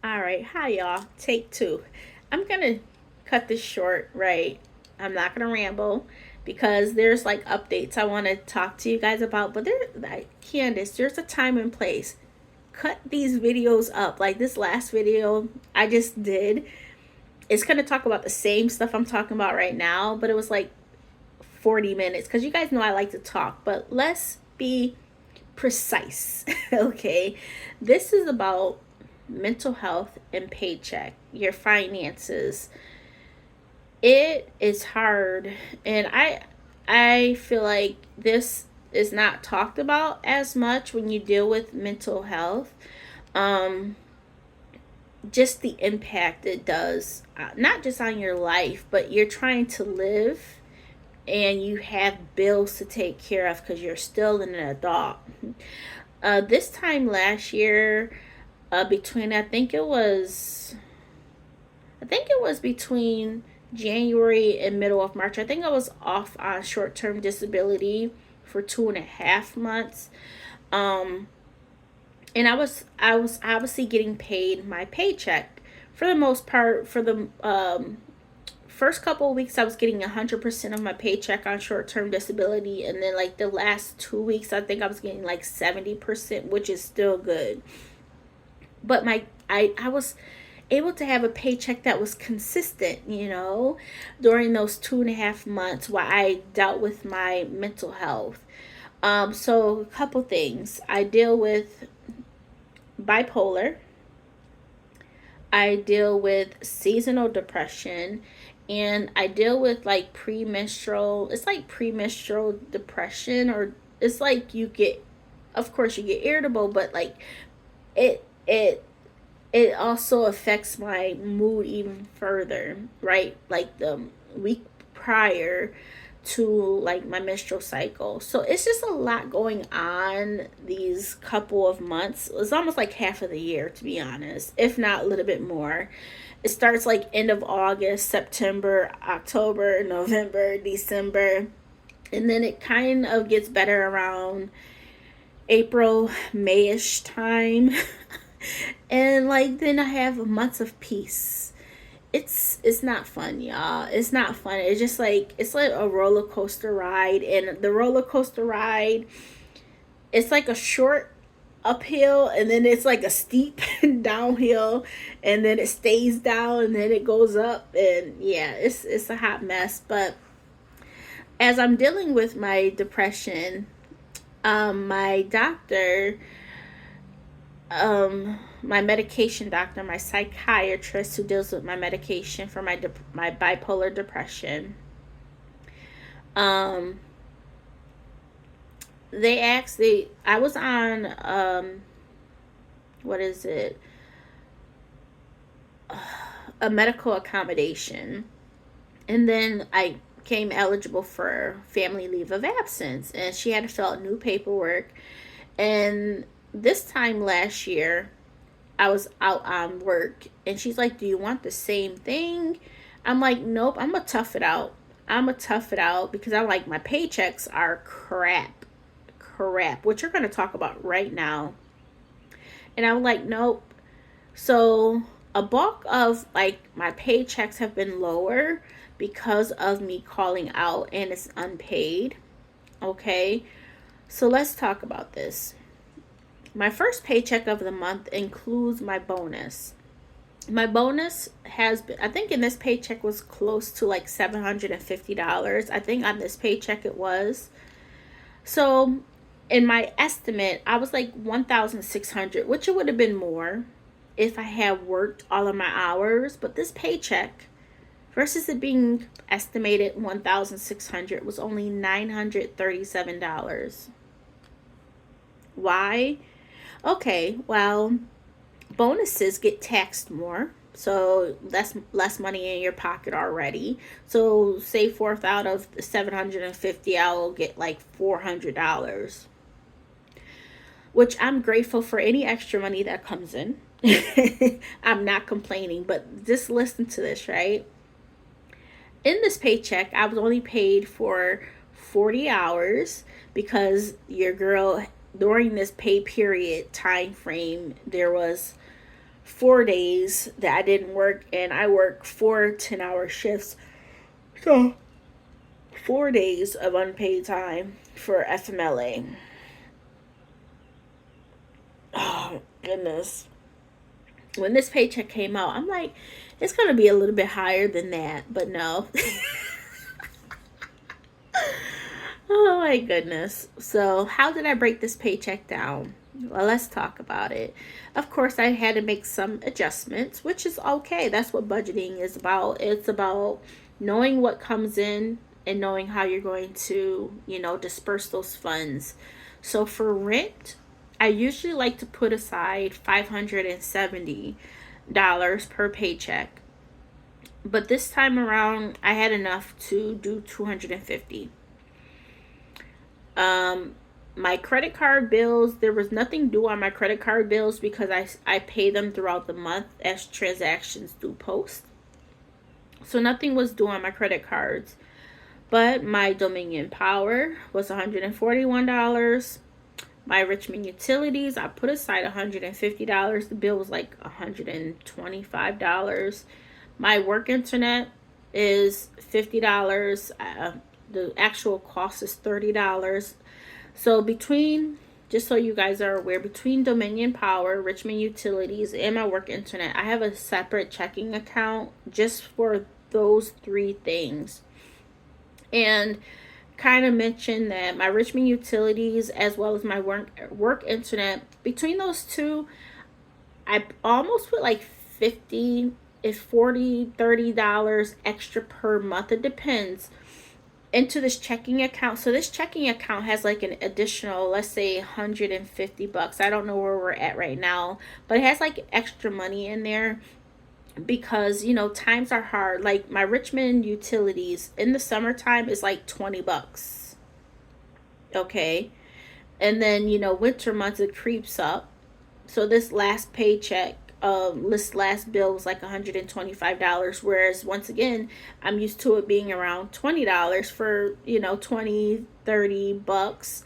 All right, hi y'all. Take two. I'm gonna cut this short, right? I'm not gonna ramble because there's like updates I want to talk to you guys about. But like Candace, there's a time and place. Cut these videos up. Like this last video I just did, it's gonna talk about the same stuff I'm talking about right now, but it was like 40 minutes because you guys know I like to talk. But let's be precise, okay? This is about mental health and paycheck, your finances. It is hard, and I feel like this is not talked about as much when you deal with mental health. Um, just the impact it does, not just on your life, but you're trying to live and you have bills to take care of because you're still an adult. This time last year, between I think it was between January and middle of March. I think I was off on short term disability for 2.5 months. Um, and I was obviously getting paid my paycheck for the most part. For the first couple of weeks, I was getting 100% of my paycheck on short term disability, and then like the last 2 weeks, I think I was getting like 70%, which is still good. But I was able to have a paycheck that was consistent, during those 2.5 months while I dealt with my mental health. So a couple things. I deal with bipolar. I deal with seasonal depression, and I deal with like premenstrual. It's like premenstrual depression, or it's like you get, of course, you get irritable, but like it it it also affects my mood even further, right? Like the week prior to like my menstrual cycle. So it's just a lot going on these couple of months. It's almost like half of the year, to be honest, if not a little bit more. It starts like end of August, September, October, November, December, and then it kind of gets better around April, Mayish time. And like then I have months of peace. It's not fun, y'all. It's not fun. It's like a roller coaster ride, and the roller coaster ride, it's like a short uphill, and then it's like a steep downhill, and then it stays down, and then it goes up, and yeah, it's a hot mess. But as I'm dealing with my depression, my doctor, my medication doctor, my psychiatrist who deals with my medication for my bipolar depression, um, I was on what is it, a medical accommodation, and then I became eligible for family leave of absence, and she had to fill out new paperwork. And this time last year, I was out on work, and she's like, "Do you want the same thing?" I'm like, "Nope, I'm gonna tough it out. I'm gonna tough it out because I'm like, my paychecks are crap, which you're gonna talk about right now." And I'm like, "Nope." So a bulk of like my paychecks have been lower because of me calling out, and it's unpaid. Okay, so let's talk about this. My first paycheck of the month includes my bonus. My bonus has been, I think in this paycheck was close to like $750. I think on this paycheck it was. So in my estimate, I was like 1,600, which it would have been more if I had worked all of my hours. But this paycheck, versus it being estimated 1,600, was only $937. Why? Okay, well, bonuses get taxed more, so less money in your pocket already. So say fourth out of the 750, I will get like $400, which I'm grateful for any extra money that comes in. I'm not complaining, but just listen to this, right? In this paycheck, I was only paid for 40 hours because your girl, during this pay period time frame, there was 4 days that I didn't work, and I work 4 10-hour shifts. So 4 days of unpaid time for FMLA. Oh, goodness. When this paycheck came out, I'm like, it's going to be a little bit higher than that. But no. Oh, my goodness. So, how did I break this paycheck down? Well, let's talk about it. Of course, I had to make some adjustments, which is okay. That's what budgeting is about. It's about knowing what comes in and knowing how you're going to, disperse those funds. So for rent, I usually like to put aside $570 per paycheck. But this time around, I had enough to do 250. My credit card bills, there was nothing due on my credit card bills because I pay them throughout the month as transactions do post. So nothing was due on my credit cards. But my Dominion Power was $141. My Richmond Utilities, I put aside $150. The bill was like $125. My work internet is $50. The actual cost is $30. So just so you guys are aware, between Dominion Power, Richmond Utilities, and my work internet, I have a separate checking account just for those three things. And kind of mention that my Richmond Utilities as well as my work internet, between those two, I almost put like $50, $40, $30 extra per month. It depends, into this checking account. So this checking account has like an additional, let's say $150. I don't know where we're at right now, but it has like extra money in there because times are hard. Like my Richmond Utilities in the summertime is like $20. Okay. And then winter months it creeps up. So this last paycheck, this last bill was like $125, whereas once again I'm used to it being around $20 for 20-30 bucks.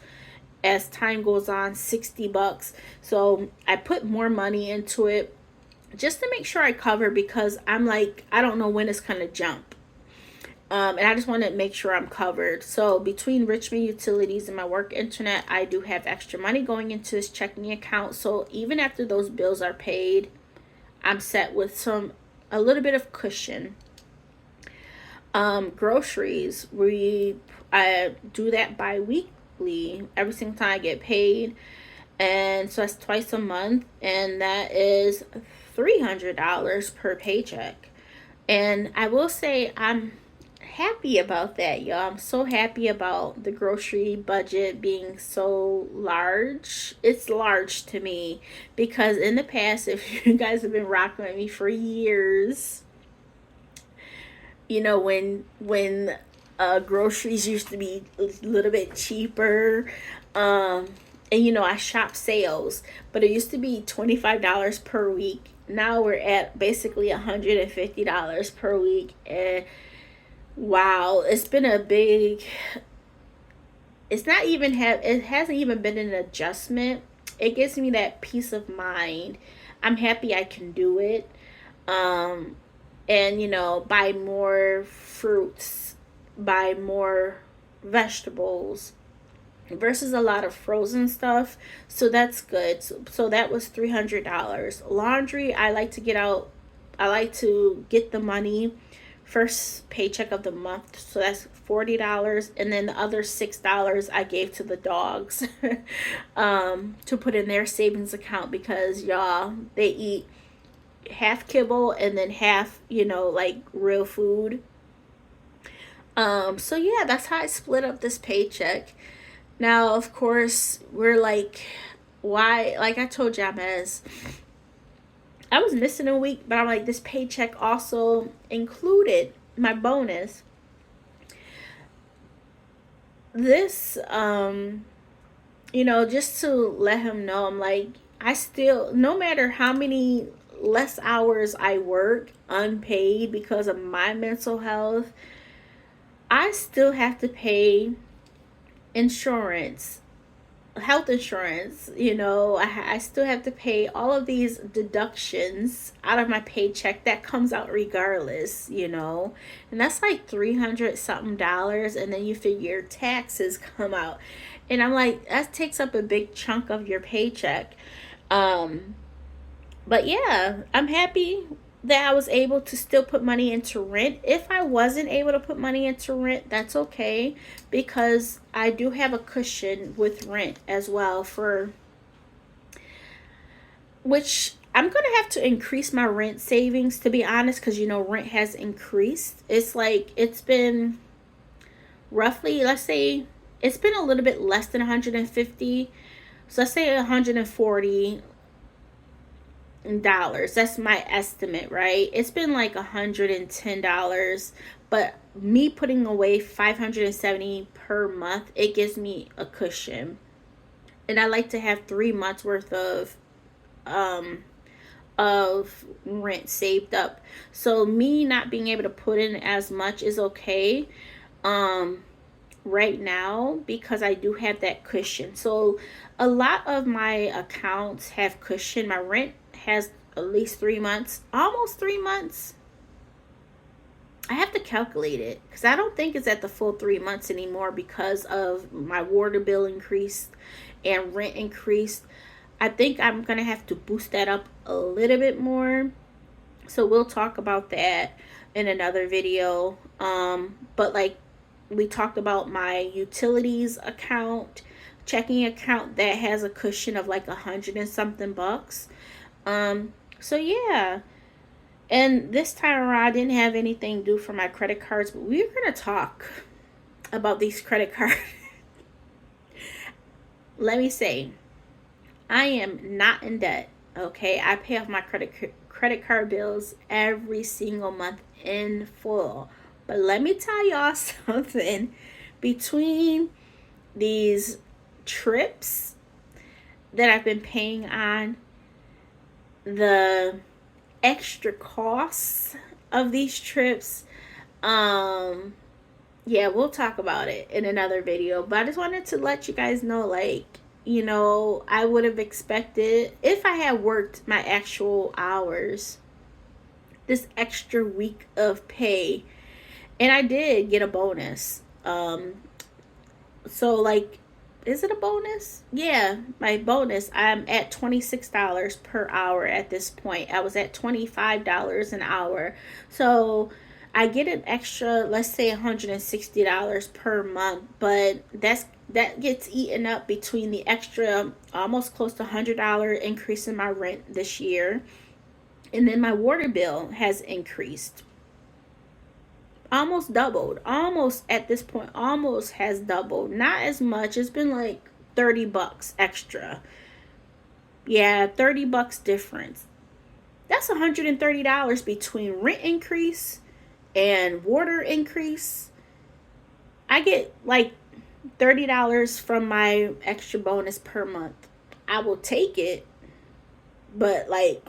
As time goes on, $60. So I put more money into it just to make sure I cover, because I'm like, I don't know when it's gonna jump. And I just want to make sure I'm covered. So between Richmond Utilities and my work internet, I do have extra money going into this checking account. So even after those bills are paid, I'm set with a little bit of cushion. Groceries, I do that bi-weekly, every single time I get paid. And so that's twice a month, and that is $300 per paycheck. And I will say I'm happy about that, y'all. I'm so happy about the grocery budget being so large. It's large to me because in the past, if you guys have been rocking with me for years, when groceries used to be a little bit cheaper, and I shop sales, but it used to be $25 per week. Now we're at basically $150 per week, and wow, it's been a big. It hasn't even been an adjustment. It gives me that peace of mind. I'm happy I can do it. And buy more fruits, buy more vegetables versus a lot of frozen stuff. So that's good. So that was $300. Laundry, I like to get the money first paycheck of the month. So that's $40. And then the other $6 I gave to the dogs to put in their savings account, because y'all, they eat half kibble and then half, like real food. So yeah, that's how I split up this paycheck. Now, of course, we're like, why? Like I told Jamez, I was missing a week, but I'm like, this paycheck also included my bonus. This, just to let him know, I'm like, I still, no matter how many less hours I work unpaid because of my mental health, I still have to pay insurance, health insurance, I still have to pay all of these deductions out of my paycheck that comes out regardless. And that's like 300 something dollars, and then you figure taxes come out. And I'm like, that takes up a big chunk of your paycheck. Um but yeah, I'm happy that I was able to still put money into rent. If I wasn't able to put money into rent, that's okay, because I do have a cushion with rent as well, for which I'm going to have to increase my rent savings, to be honest, because rent has increased. It's like it's been roughly, let's say it's been a little bit less than 150. So let's say 140 dollars. That's my estimate, right? It's been like $110, but me putting away 570 per month, it gives me a cushion. And I like to have 3 months worth um of rent saved up. So me not being able to put in as much is okay. Um right now, because I do have that cushion. So a lot of my accounts have cushion. My rent has at least 3 months, almost 3 months. I have to calculate it because I don't think it's at the full 3 months anymore, because of my water bill increased and rent increased. I think I'm going to have to boost that up a little bit more. So we'll talk about that in another video. But like we talked about, my utilities account, checking account, that has a cushion of like 100 and something bucks. So yeah. And this time around, I didn't have anything due for my credit cards, but we're gonna talk about these credit cards. Let me say, I am not in debt. Okay, I pay off my credit card bills every single month in full. But let me tell y'all something. Between these trips that I've been paying on, the extra costs of these trips, yeah, we'll talk about it in another video. But I just wanted to let you guys know, like, I would have expected, if I had worked my actual hours, this extra week of pay. And I did get a bonus. So like, is it a bonus? Yeah, my bonus. I'm at $26 per hour at this point. I was at $25 an hour. So I get an extra, let's say $160 per month, but that gets eaten up between the extra, almost close to $100 increase in my rent this year. And then my water bill has increased, almost doubled, almost at this point, almost has doubled. Not as much. It's been like $30 extra. Yeah, $30 difference. That's $130 between rent increase and water increase. I get like $30 from my extra bonus per month. I will take it, but like,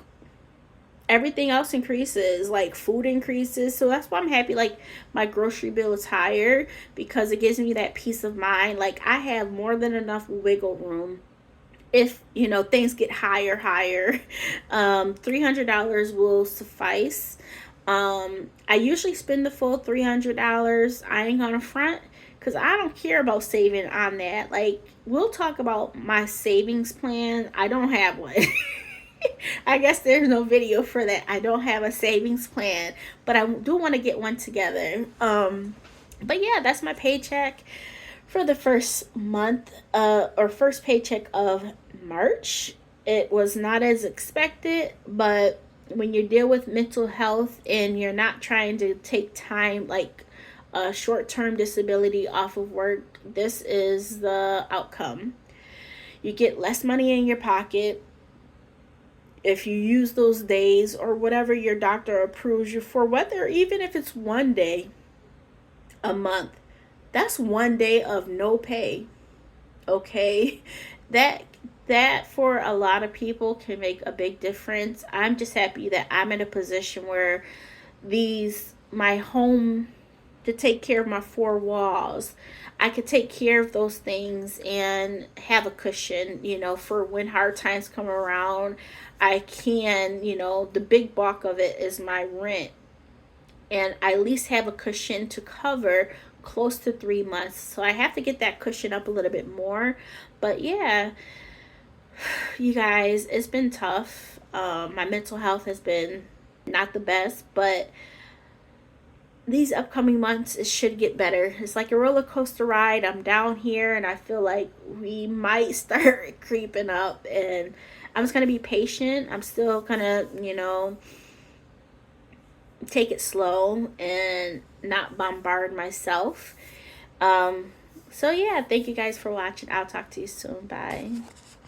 everything else increases, like food increases. So that's why I'm happy, like, my grocery bill is higher, because it gives me that peace of mind. Like, I have more than enough wiggle room if things get higher. $300 will suffice. I usually spend the full $300. I ain't gonna front, because I don't care about saving on that. Like, we'll talk about my savings plan. I don't have one. I guess there's no video for that. I don't have a savings plan, but I do want to get one together. But yeah, that's my paycheck for the first month, or first paycheck of March. It was not as expected, but when you deal with mental health and you're not trying to take time, like a short-term disability, off of work, this is the outcome. You get less money in your pocket. If you use those days or whatever your doctor approves you for, whether even if it's one day a month, that's one day of no pay. Okay, that for a lot of people can make a big difference. I'm just happy that I'm in a position where my home to take care of my four walls. I could take care of those things and have a cushion, for when hard times come around. I can, the big bulk of it is my rent. And I at least have a cushion to cover close to 3 months. So I have to get that cushion up a little bit more. But yeah, you guys, it's been tough. My mental health has been not the best, but these upcoming months it should get better. It's like a roller coaster ride. I'm down here and I feel like we might start creeping up, and I'm just going to be patient. I'm still going to, take it slow and not bombard myself. So yeah, thank you guys for watching. I'll talk to you soon. Bye.